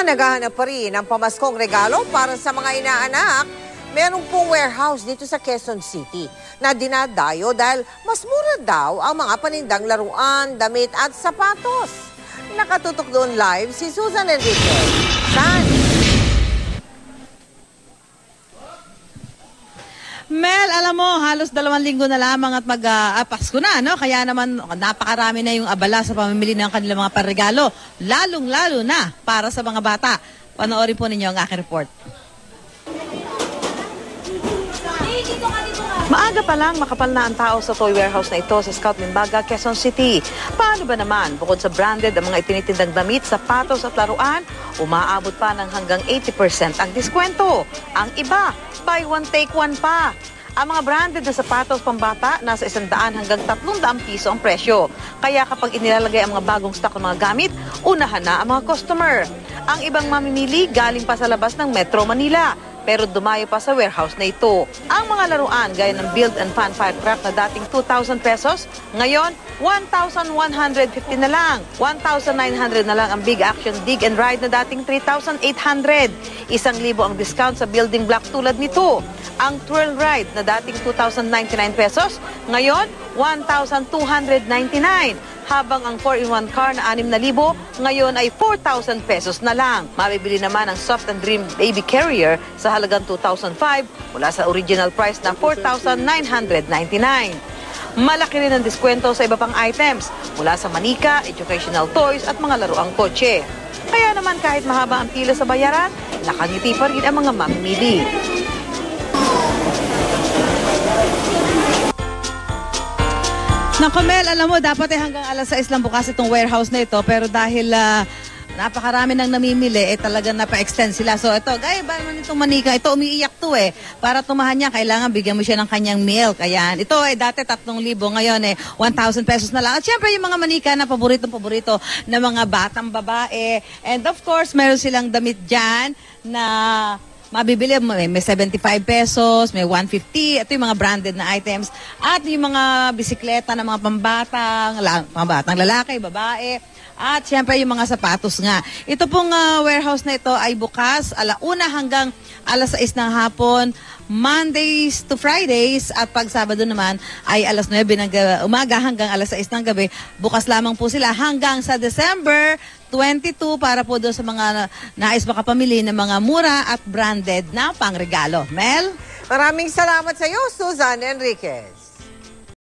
naghahanap pa rin ng pamaskong regalo para sa mga inaanak, meron pong warehouse dito sa Quezon City na dinadayo dahil mas mura daw ang mga panindang laruan, damit at sapatos. Nakatutok doon live si Susan Enriquez. San? Mel, alam mo, halos 2 linggo na lamang at Pasko na, no? Kaya naman napakarami na yung abala sa pamimili ng kanilang mga paregalo, lalong-lalo na para sa mga bata. Panoorin po ninyo ang aking report. Maaga pa lang makapal na ang tao sa toy warehouse na ito sa Scout Limbaga, Quezon City. Paano ba naman? Bukod sa branded ang mga itinitindang damit, sapatos at laruan, umaabot pa ng hanggang 80% ang diskwento. Ang iba, buy one take one pa. Ang mga branded na sapatos pambata, nasa 100 hanggang 300 piso ang presyo. Kaya kapag inilalagay ang mga bagong stock ng mga gamit, unahan na ang mga customer. Ang ibang mamimili galing pa sa labas ng Metro Manila, pero dumayo pa sa warehouse na ito. Ang mga laruan gaya ng Build and Fan Firecraft na dating 2,000 pesos, ngayon 1,150 na lang. 1,900 na lang ang Big Action Dig and Ride na dating 3,800. 1,000 ang discount sa building block tulad nito. Ang Twirl Ride na dating 2,099 pesos, ngayon 1,299. Habang ang 4-in-1 car na 6,000, ngayon ay 4,000 pesos na lang. Mabibili naman ang Soft and Dream Baby Carrier sa halagang 2,005 mula sa original price na 4,999. Malaki rin ang diskwento sa iba pang items mula sa manika, educational toys at mga laruang kotse. Kaya naman kahit mahaba ang pila sa bayaran, nakangiti pa rin ang mga mamimili. Naku Mel, alam mo, dapat hanggang alas 6 lang bukas itong warehouse na ito. Pero dahil napakarami nang namimili, talagang napa-extend sila. So ito, gaya ba naman itong manika, ito umiiyak to Para tumahan niya, kailangan bigyan mo siya ng kanyang milk. Ayan, ito dati 3,000, ngayon 1,000 pesos na lang. At syempre yung mga manika na paborito ng mga batang babae. And of course, meron silang damit dyan na mabibili, may 75 pesos, may 150, ito yung mga branded na items. At yung mga bisikleta ng mga pambatang lalaki, babae, at syempre yung mga sapatos nga. Ito pong warehouse na ito ay bukas 1:00 hanggang alas 6 ng hapon, Mondays to Fridays, at pag Sabado naman ay alas 9 ng umaga hanggang alas 6 ng gabi. Bukas lamang po sila hanggang sa December 22 para po doon sa mga nais makapamili ng mga mura at branded na pangregalo. Mel? Maraming salamat sa iyo, Susan Enriquez.